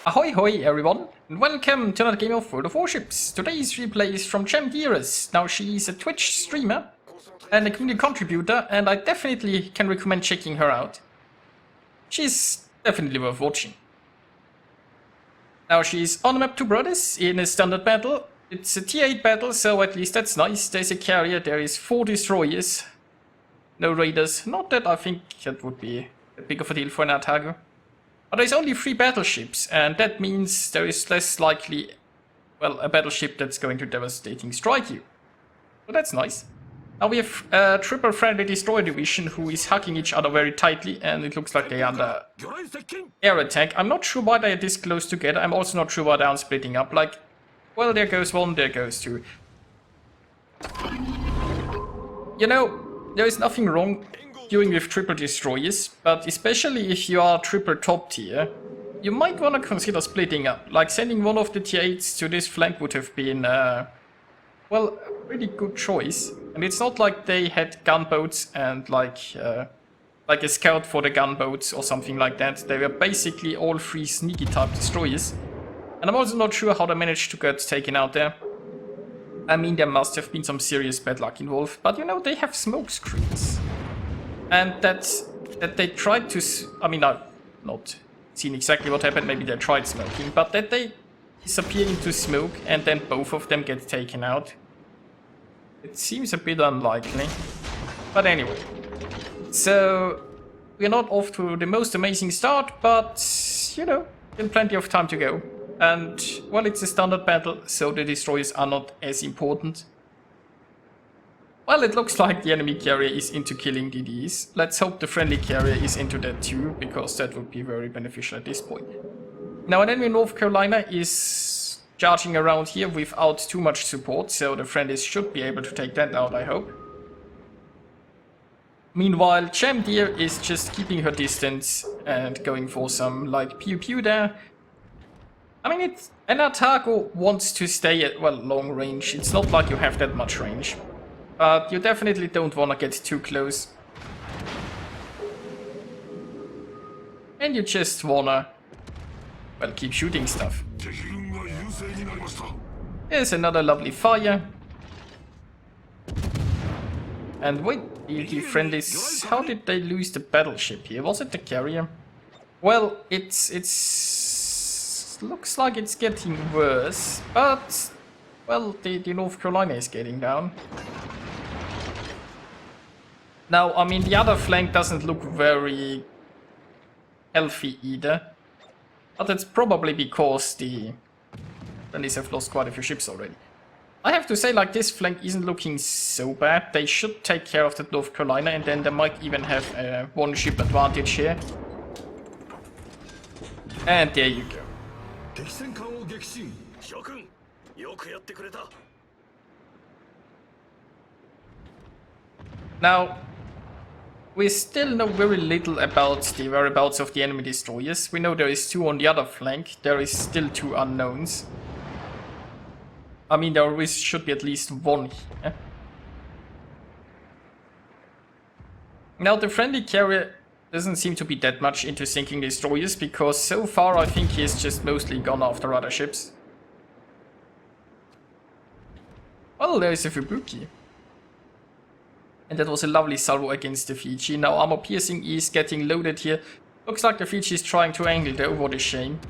Ahoy-Hoy everyone, and welcome to another game of World of Warships. Today's replay is from Chamdiras. Now she's a Twitch streamer and a community contributor, and I definitely can recommend checking her out. She's definitely worth watching. Now she's on the map Two Brothers in a standard battle. It's a tier 8 battle, so at least that's nice. There's a carrier, there is 4 destroyers, no raiders. Not that I think that would be a big of a deal for an Atago. But there's only 3 battleships, and that means there is less likely, well, a battleship that's going to devastating strike you. So that's nice. Now we have a triple friendly destroyer division who is hugging each other very tightly, and it looks like they're under air attack. I'm not sure why they're this close together. I'm also not sure why they're splitting up. Like, well, there goes one, there goes two. You know, there is nothing wrong doing with triple destroyers, but especially if you are triple top tier, you might want to consider splitting up. Like sending one of the tier 8s to this flank would have been, well, a pretty good choice. And it's not like they had gunboats and like a scout for the gunboats or something like that. They were basically all 3 sneaky type destroyers. And I'm also not sure how they managed to get taken out there. I mean, there must have been some serious bad luck involved, but you know, they have smoke screens. And that they tried to, I mean, I've not seen exactly what happened, maybe they tried smoking, but that they disappear into smoke and then both of them get taken out. It seems a bit unlikely. But anyway, so we're not off to the most amazing start, but, you know, still plenty of time to go. And, well, it's a standard battle, so the destroyers are not as important. Well, it looks like the enemy carrier is into killing DDs. Let's hope the friendly carrier is into that too, because that would be very beneficial at this point. Now, an enemy North Carolina is charging around here without too much support, so the friendlies should be able to take that out, I hope. Meanwhile, Chamdeer is just keeping her distance and going for some light pew-pew there. I mean, an Atago wants to stay at, well, long range. It's not like you have that much range. But you definitely don't want to get too close. And you just wanna, well, keep shooting stuff. There's another lovely fire. And wait, the friendlies, how did they lose the battleship here? Was it the carrier? Well, it's looks like it's getting worse, but, well, the North Carolina is getting down. Now, I mean, the other flank doesn't look very healthy either. But that's probably because the friendlies have lost quite a few ships already. I have to say, like, this flank isn't looking so bad. They should take care of that North Carolina, and then they might even have a 1 ship advantage here. And there you go. Now, we still know very little about the whereabouts of the enemy destroyers. We know there is 2 on the other flank. There is still 2 unknowns. I mean, there always should be at least 1 here. Now, the friendly carrier doesn't seem to be that much into sinking destroyers, because so far I think he has just mostly gone after other ships. Well, there is a Fubuki. And that was a lovely salvo against the Fiji. Now armor piercing is getting loaded here. Looks like the Fiji is trying to angle there. What a shame.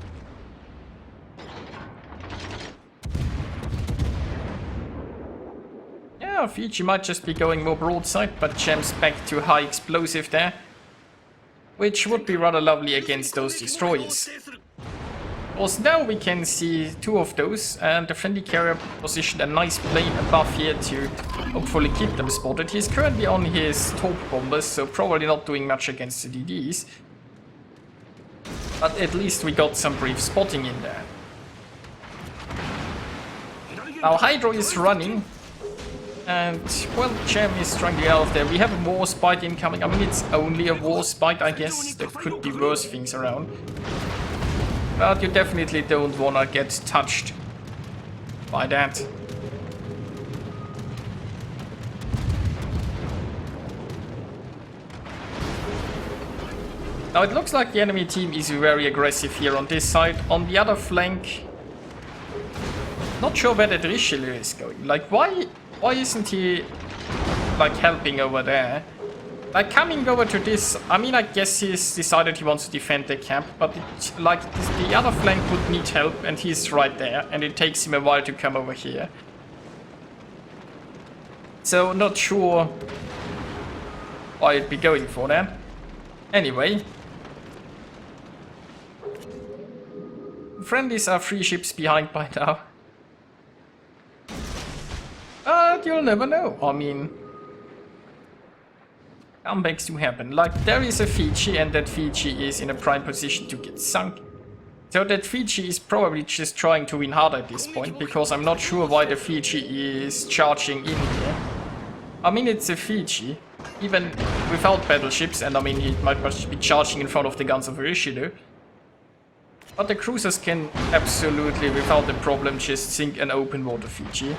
Yeah, Fiji might just be going more broadside, but Cham's back to high explosive there. Which would be rather lovely against those destroyers. Also now we can see 2 of those, and the friendly carrier positioned a nice plane above here to hopefully keep them spotted. He's currently on his top bombers, so probably not doing much against the DDs. But at least we got some brief spotting in there. Now Hydro is running, and, well, Cham is trying to get out of there. We have a war spite incoming. I mean, it's only a war spite, I guess. There could be worse things around. But you definitely don't want to get touched by that. Now it looks like the enemy team is very aggressive here on this side. On the other flank, not sure where the Richelieu is going. Like, why isn't he, like, helping over there? Like, coming over to this, I mean, I guess he's decided he wants to defend the camp, but the other flank would need help, and he's right there, and it takes him a while to come over here. So, not sure why I'd be going for that. Anyway. Friendlies are 3 ships behind by now. But you'll never know. I mean, comebacks do happen. Like, there is a Fiji, and that Fiji is in a prime position to get sunk. So that Fiji is probably just trying to win hard at this point, because I'm not sure why the Fiji is charging in here. I mean, it's a Fiji, even without battleships, and I mean, he might be charging in front of the guns of Richelieu. But the cruisers can absolutely, without a problem, just sink an open water Fiji.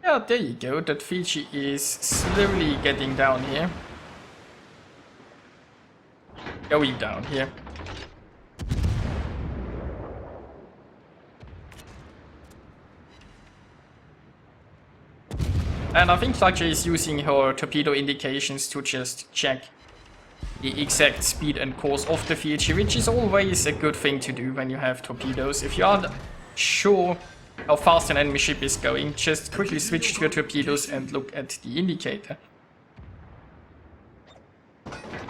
Yeah, there you go. That Fiji is slowly getting down here. Going down here. And I think Fletcher is using her torpedo indications to just check the exact speed and course of the Fiji, which is always a good thing to do when you have torpedoes. If you aren't sure how fast an enemy ship is going, just quickly switch to your torpedoes and look at the indicator.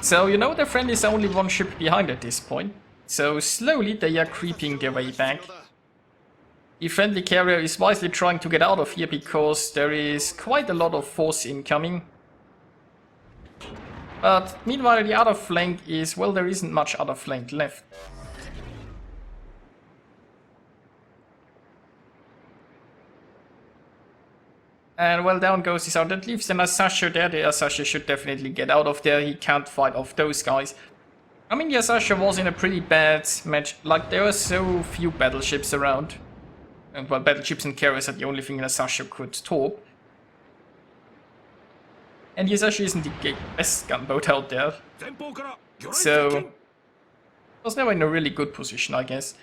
So, you know, the friend is only 1 ship behind at this point. So slowly they are creeping their way back. The friendly carrier is wisely trying to get out of here because there is quite a lot of force incoming. But meanwhile the other flank is, well, there isn't much other flank left. And well, down goes his arm. That leaves the Asasha there. The Asasha should definitely get out of there. He can't fight off those guys. I mean, the Asasha was in a pretty bad match. Like, there were so few battleships around. And well, battleships and carriers are the only thing an Asasha could top. And the Asasha isn't the best gunboat out there. So, was never in a really good position, I guess.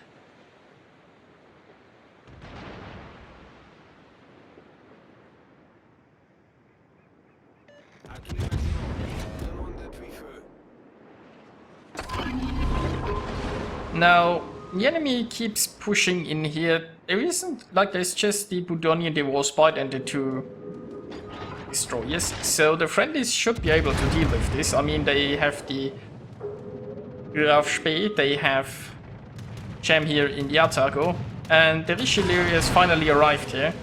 Now, the enemy keeps pushing in here. There isn't, like, there's just the Budonian, the Warspite, and the 2 destroyers. So the friendlies should be able to deal with this. I mean, they have the Graf Spee, they have Jam here in the Atago, and the Richelieu has finally arrived here.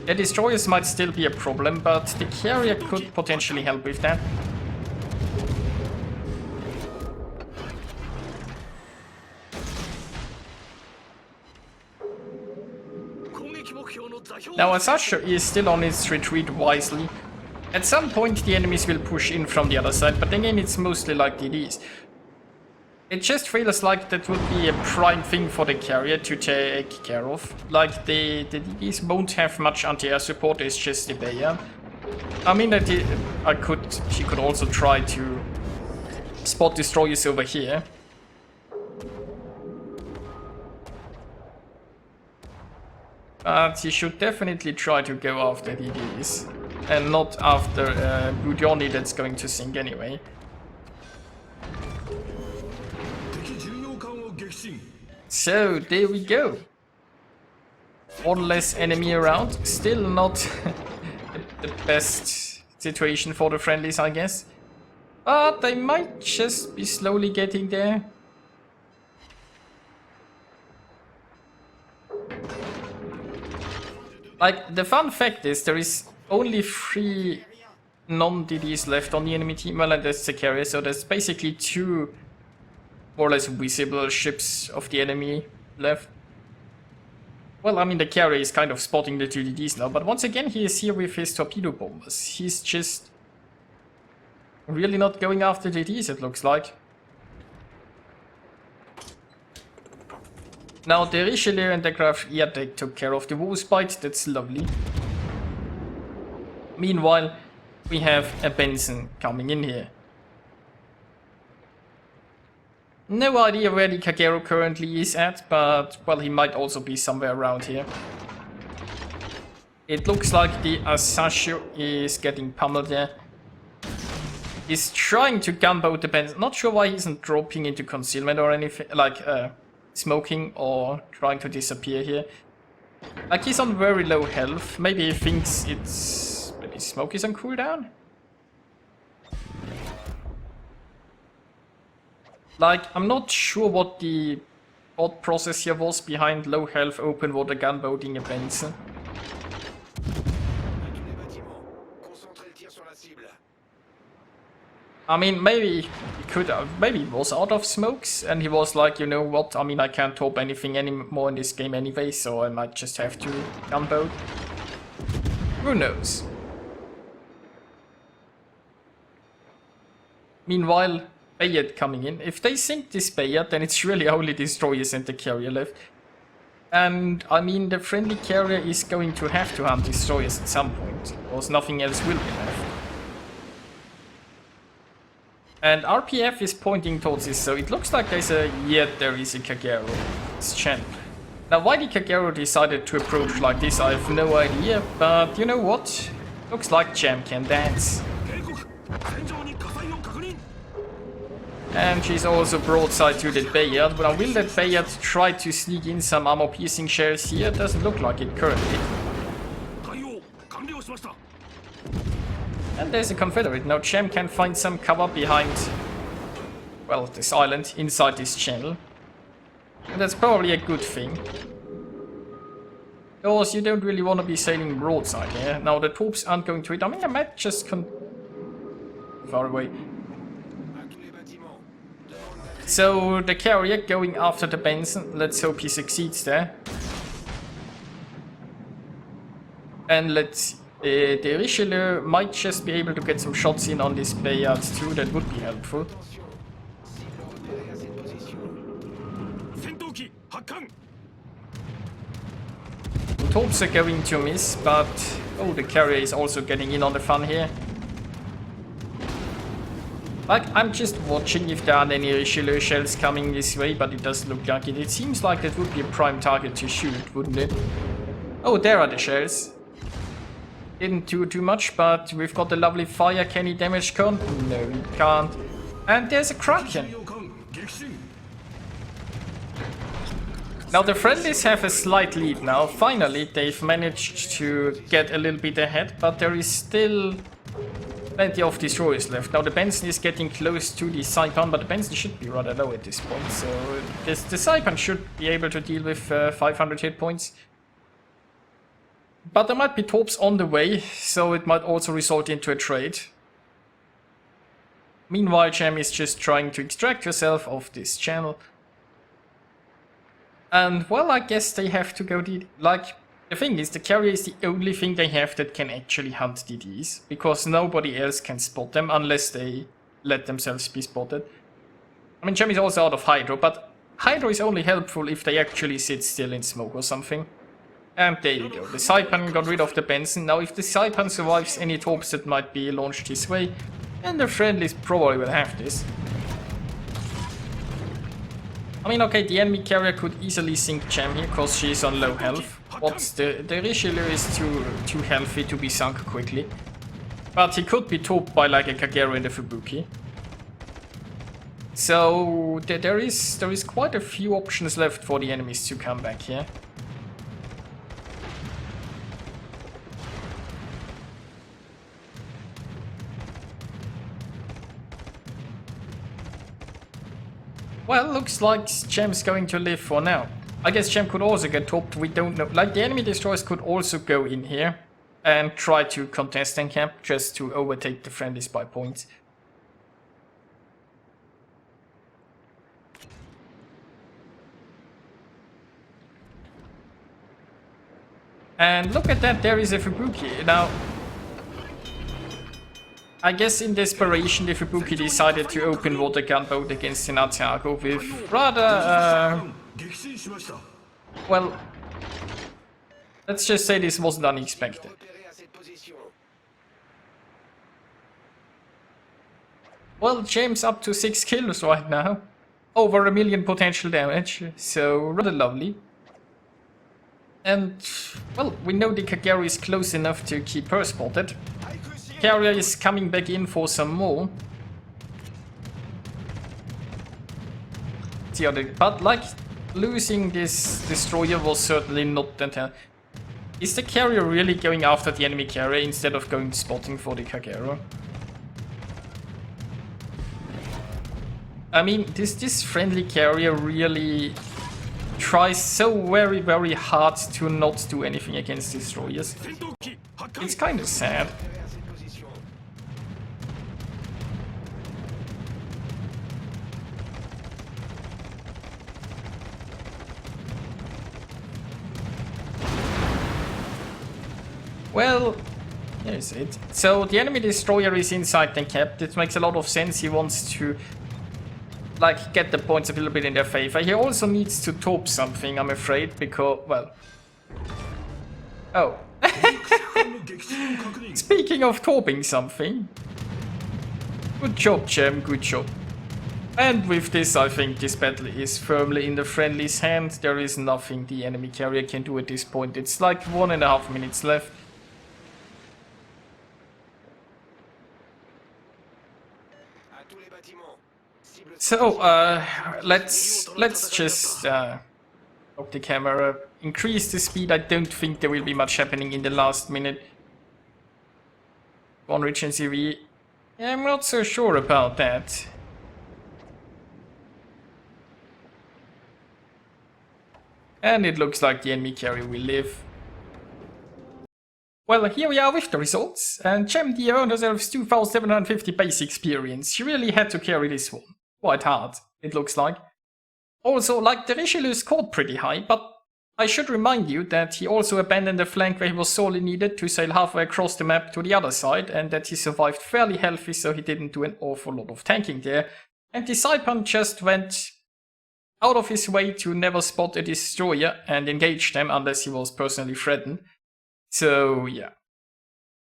The destroyers might still be a problem, but the carrier could potentially help with that. Now Asasha is still on its retreat wisely. At some point the enemies will push in from the other side, but again it's mostly like DDs. It just feels like that would be a prime thing for the carrier to take care of. Like, the DDs won't have much anti-air support, it's just the Bayer. I mean, she could also try to spot destroyers over here. But he should definitely try to go after DDs. And not after Budoni that's going to sink anyway. So, there we go. One less enemy around. Still not the best situation for the friendlies, I guess. But they might just be slowly getting there. Like, the fun fact is there is only 3 non-DDs left on the enemy team. Well, and that's the carrier, so there's basically 2 more or less visible ships of the enemy left. Well, I mean, the carrier is kind of spotting the 2 DDs now, but once again he is here with his torpedo bombers. He's just really not going after DDs, it looks like. Now the Richelieu and the Graf, yeah, they took care of the Wolfsbite, that's lovely. Meanwhile, we have a Benson coming in here. No idea where the Kagero currently is at, but, well, he might also be somewhere around here. It looks like the Asashio is getting pummeled there. He's trying to gunboat the Benson. Not sure why he isn't dropping into concealment or anything, like, smoking or trying to disappear here. Like, he's on very low health. Maybe he thinks it's... maybe smoke is on cooldown? Like, I'm not sure what the thought process here was behind low health open water gunboating a Benson. I mean, maybe he could have, maybe he was out of smokes and he was like, you know what, I mean, I can't top anything anymore in this game anyway, so I might just have to gunboat. Who knows? Meanwhile, Bayard coming in. If they sink this Bayard, then it's really only destroyers and the carrier left. And, I mean, the friendly carrier is going to have to hunt destroyers at some point, because nothing else will be left. And RPF is pointing towards this, so it looks like there's a... yeah, there is a Kagero. It's Chen. Now, why the Kagero decided to approach like this, I have no idea, but you know what? Looks like Jam can dance. And she's also broadside to that Bayard. But will that Bayard try to sneak in some armor-piercing shells here? Doesn't look like it currently. And there's a Confederate. Now Chem can find some cover behind, well, this island, inside this channel. And that's probably a good thing. Because you don't really want to be sailing broadside here. Now the troops aren't going to it. I mean, I might just far away. So the carrier going after the Benson. Let's hope he succeeds there. And let's... the Richelieu might just be able to get some shots in on this Bayard too. That would be helpful. The torps are going to miss, but... oh, the carrier is also getting in on the fun here. Like, I'm just watching if there are any Richelieu shells coming this way, but it doesn't look like it. It seems like that would be a prime target to shoot, wouldn't it? Oh, there are the shells. Didn't do too much, but we've got the lovely fire. Can he damage con? No, he can't. And there's a Kraken. Now the friendlies have a slight lead now. Finally, they've managed to get a little bit ahead, but there is still plenty of destroyers left. Now the Benson is getting close to the Saipan, but the Benson should be rather low at this point. So the Saipan should be able to deal with 500 hit points. But there might be torps on the way, so it might also result into a trade. Meanwhile, Jam is just trying to extract herself off this channel. And, well, I guess they have to go like, the thing is, the carrier is the only thing they have that can actually hunt DDs. Because nobody else can spot them unless they let themselves be spotted. I mean, Jam is also out of Hydro, but Hydro is only helpful if they actually sit still in smoke or something. And there you go, the Saipan got rid of the Benson. Now if the Saipan survives any torps that might be launched this way, then the friendlies probably will have this. I mean, okay, the enemy carrier could easily sink Jam here, because she's on low health. But the Richelieu is too healthy to be sunk quickly. But he could be torped by like a Kagero in the Fubuki. So there is quite a few options left for the enemies to come back here. Well, looks like Jam's going to live for now. I guess Jam could also get topped, we don't know. Like, the enemy destroyers could also go in here and try to contest and camp just to overtake the friendlies by points. And look at that, there is a Fubuki. Now, I guess in desperation the Fubuki decided to open water gunboat against an Atago with rather Well, let's just say this wasn't unexpected. Well, James up to 6 kills right now. Over 1 million potential damage, so rather lovely. And, well, we know the Kagero is close enough to keep her spotted. Carrier is coming back in for some more. But, like, losing this destroyer was certainly not that. Is the carrier really going after the enemy carrier instead of going spotting for the Kagero? I mean, this friendly carrier really tries so very, very hard to not do anything against destroyers. It's kind of sad. Well, here's it. So the enemy destroyer is inside the cap. It makes a lot of sense. He wants to, like, get the points a little bit in their favor. He also needs to top something, I'm afraid, because, well... Oh. Speaking of topping something. Good job, Gem, good job. And with this, I think this battle is firmly in the friendly's hand. There is nothing the enemy carrier can do at this point. It's like 1.5 minutes left. So, let's just lock the camera, increase the speed. I don't think there will be much happening in the last minute. One region CV. I'm not so sure about that. And it looks like the enemy carrier will live. Well, here we are with the results. And Gem D earned herself 2,750 base experience. She really had to carry this one. Quite hard, it looks like. Also, like, the Richelieu scored pretty high, but I should remind you that he also abandoned the flank where he was sorely needed to sail halfway across the map to the other side, and that he survived fairly healthy, so he didn't do an awful lot of tanking there. And the Saipan just went out of his way to never spot a destroyer and engage them unless he was personally threatened. So, yeah.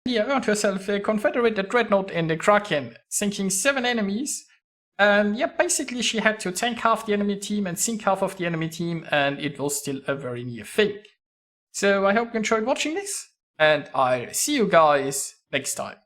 He earned herself a Confederate Dreadnought in the Kraken, sinking 7 enemies. And yeah, basically she had to tank half the enemy team and sink half of the enemy team, and it was still a very near thing. So I hope you enjoyed watching this, and I'll see you guys next time.